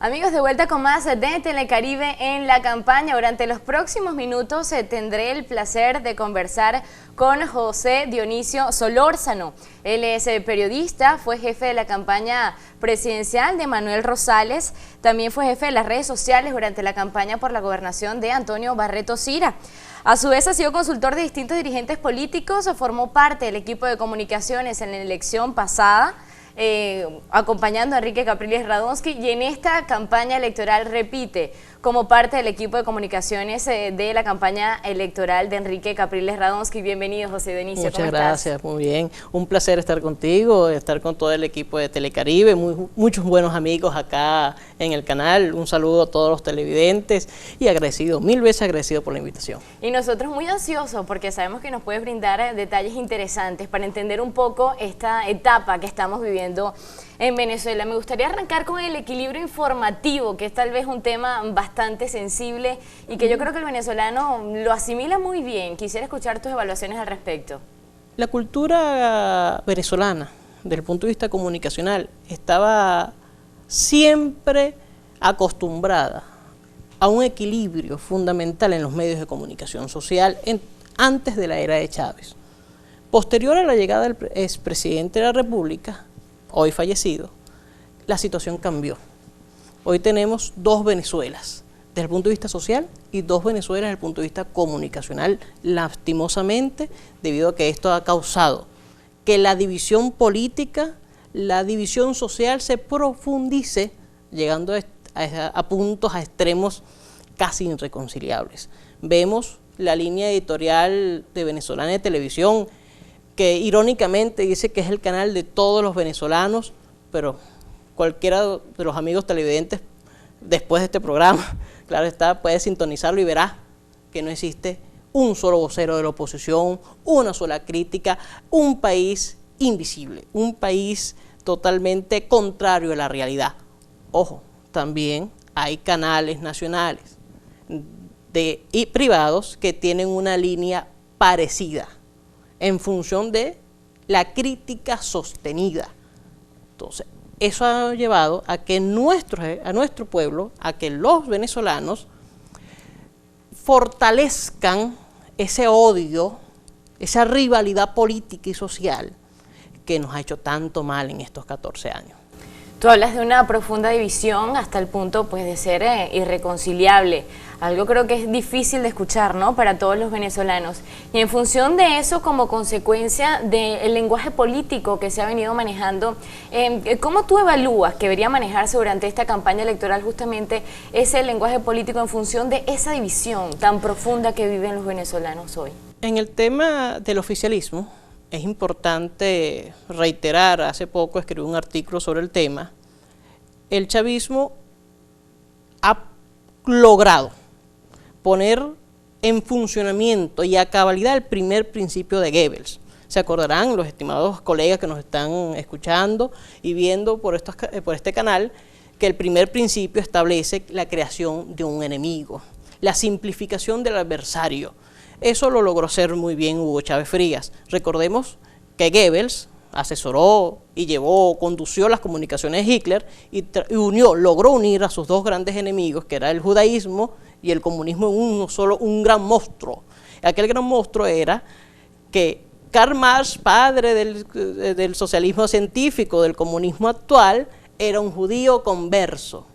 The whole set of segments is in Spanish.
Amigos, de vuelta con más de Telecaribe en la campaña. Durante los próximos minutos tendré el placer de conversar con José Dionisio Solórzano. Él es periodista, fue jefe de la campaña presidencial de Manuel Rosales, también fue jefe de las redes sociales durante la campaña por la gobernación de Antonio Barreto Sira. A su vez ha sido consultor de distintos dirigentes políticos, formó parte del equipo de comunicaciones en la elección pasada, acompañando a Enrique Capriles Radonsky, y en esta campaña electoral repite como parte del equipo de comunicaciones de la campaña electoral de Enrique Capriles Radonsky. Bienvenido, José Dionisio. Muchas gracias, muy bien. Un placer estar contigo, estar con todo el equipo de Telecaribe, muchos buenos amigos acá en el canal. Un saludo a todos los televidentes y agradecido, mil veces agradecido por la invitación. Y nosotros muy ansiosos porque sabemos que nos puedes brindar detalles interesantes para entender un poco esta etapa que estamos viviendo en Venezuela. Me gustaría arrancar con el equilibrio informativo, que es tal vez un tema bastante sensible y que yo creo que el venezolano lo asimila muy bien. Quisiera escuchar tus evaluaciones al respecto. La cultura venezolana, desde el punto de vista comunicacional, estaba siempre acostumbrada a un equilibrio fundamental en los medios de comunicación social antes de la era de Chávez. Posterior a la llegada del expresidente de la República, hoy fallecido, la situación cambió. Hoy tenemos dos Venezuelas, desde el punto de vista social, y dos Venezuelas desde el punto de vista comunicacional, lastimosamente, debido a que esto ha causado que la división política, la división social se profundice, llegando a puntos, a extremos casi irreconciliables. Vemos la línea editorial de Venezolana de Televisión, que irónicamente dice que es el canal de todos los venezolanos, pero cualquiera de los amigos televidentes después de este programa, claro está, puede sintonizarlo y verá que no existe un solo vocero de la oposición, una sola crítica, un país invisible, un país totalmente contrario a la realidad. Ojo, también hay canales nacionales y privados que tienen una línea parecida, en función de la crítica sostenida. Entonces, eso ha llevado a que a nuestro pueblo, a que los venezolanos fortalezcan ese odio, esa rivalidad política y social que nos ha hecho tanto mal en estos 14 años. Tú hablas de una profunda división hasta el punto pues, de ser irreconciliable. Algo creo que es difícil de escuchar, ¿no?, para todos los venezolanos. Y en función de eso, como consecuencia del lenguaje político que se ha venido manejando, ¿cómo tú evalúas que debería manejarse durante esta campaña electoral justamente ese lenguaje político en función de esa división tan profunda que viven los venezolanos hoy? En el tema del oficialismo, es importante reiterar, hace poco escribí un artículo sobre el tema, el chavismo ha logrado poner en funcionamiento y a cabalidad el primer principio de Goebbels. Se acordarán los estimados colegas que nos están escuchando y viendo por este canal, que el primer principio establece la creación de un enemigo, la simplificación del adversario. Eso lo logró hacer muy bien Hugo Chávez Frías. Recordemos que Goebbels asesoró y condució las comunicaciones de Hitler y logró unir a sus dos grandes enemigos, que era el judaísmo y el comunismo, en uno solo, un gran monstruo. Aquel gran monstruo era que Karl Marx, padre del socialismo científico, del comunismo actual, era un judío converso.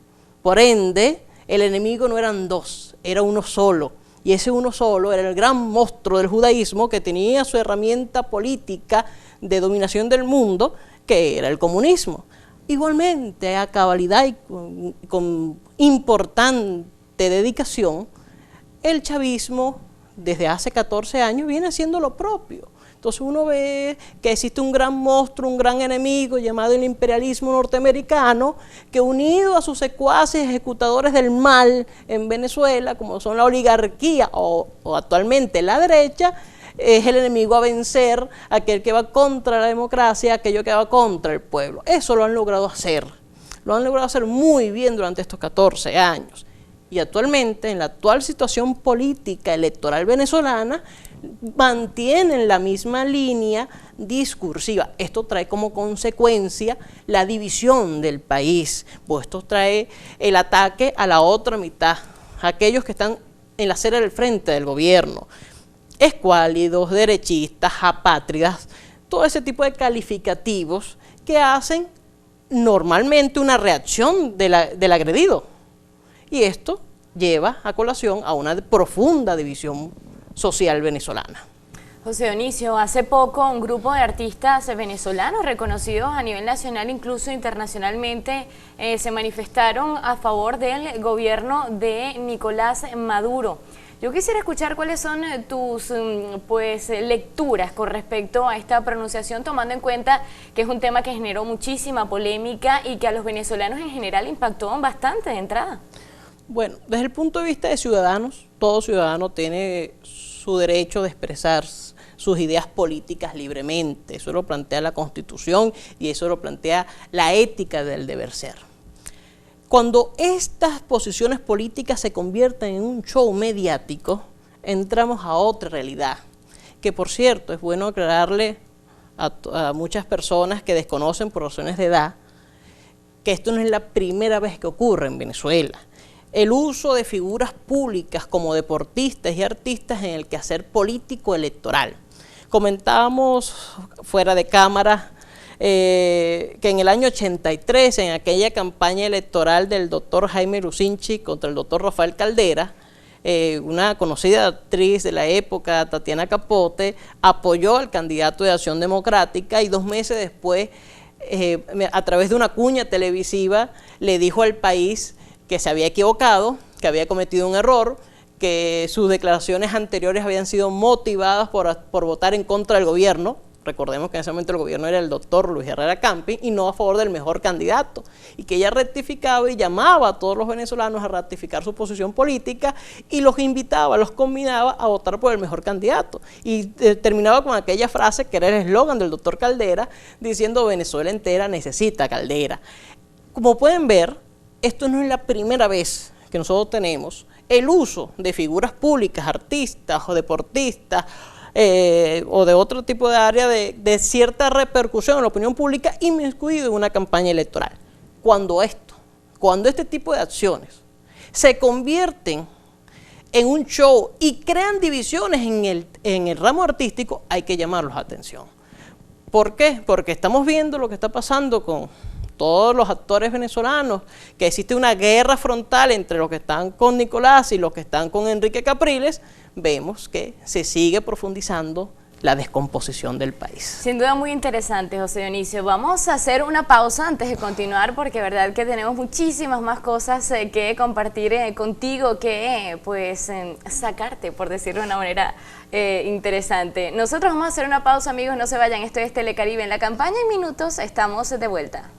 Por ende, el enemigo no eran dos, era uno solo. Y ese uno solo era el gran monstruo del judaísmo que tenía su herramienta política de dominación del mundo, que era el comunismo. Igualmente, a cabalidad y con importante dedicación, el chavismo desde hace 14 años viene haciendo lo propio. Entonces uno ve que existe un gran monstruo, un gran enemigo llamado el imperialismo norteamericano, que unido a sus secuaces ejecutadores del mal en Venezuela, como son la oligarquía o actualmente la derecha, es el enemigo a vencer, aquel que va contra la democracia, aquello que va contra el pueblo. Eso lo han logrado hacer muy bien durante estos 14 años. Y actualmente, en la actual situación política electoral venezolana, mantienen la misma línea discursiva. Esto trae como consecuencia la división del país, pues esto trae el ataque a la otra mitad, aquellos que están en la acera del frente del gobierno, escuálidos, derechistas, apátridas, todo ese tipo de calificativos que hacen normalmente una reacción del agredido. Y esto lleva a colación a una profunda división social venezolana. José Dionisio, hace poco un grupo de artistas venezolanos reconocidos a nivel nacional, incluso internacionalmente, se manifestaron a favor del gobierno de Nicolás Maduro. Yo quisiera escuchar cuáles son tus lecturas con respecto a esta pronunciación, tomando en cuenta que es un tema que generó muchísima polémica y que a los venezolanos en general impactó bastante de entrada. Bueno, desde el punto de vista de ciudadanos, todo ciudadano tiene su derecho de expresar sus ideas políticas libremente. Eso lo plantea la Constitución y eso lo plantea la ética del deber ser. Cuando estas posiciones políticas se convierten en un show mediático, entramos a otra realidad, que por cierto es bueno aclararle a muchas personas que desconocen por razones de edad, que esto no es la primera vez que ocurre en Venezuela. El uso de figuras públicas como deportistas y artistas en el quehacer político electoral. Comentábamos fuera de cámara que en el año 83, en aquella campaña electoral del doctor Jaime Lucinchi contra el doctor Rafael Caldera, una conocida actriz de la época, Tatiana Capote, apoyó al candidato de Acción Democrática y 2 meses después, a través de una cuña televisiva, le dijo al país que se había equivocado, que había cometido un error, que sus declaraciones anteriores habían sido motivadas por votar en contra del gobierno. Recordemos que en ese momento el gobierno era el doctor Luis Herrera Camping y no a favor del mejor candidato, y que ella rectificaba y llamaba a todos los venezolanos a ratificar su posición política y los invitaba, los combinaba a votar por el mejor candidato. Y terminaba con aquella frase que era el eslogan del doctor Caldera, diciendo Venezuela entera necesita Caldera. Como pueden ver, esto no es la primera vez que nosotros tenemos el uso de figuras públicas, artistas o deportistas o de otro tipo de área de cierta repercusión en la opinión pública inmiscuido en una campaña electoral. Cuando este tipo de acciones se convierten en un show y crean divisiones en el ramo artístico, hay que llamarlos a atención. ¿Por qué? Porque estamos viendo lo que está pasando con todos los actores venezolanos, que existe una guerra frontal entre los que están con Nicolás y los que están con Enrique Capriles. Vemos que se sigue profundizando la descomposición del país. Sin duda muy interesante, José Dionisio. Vamos a hacer una pausa antes de continuar, porque verdad que tenemos muchísimas más cosas que compartir contigo, que sacarte, por decirlo de una manera interesante. Nosotros vamos a hacer una pausa, amigos, no se vayan. Esto es Telecaribe en la campaña. En minutos estamos de vuelta.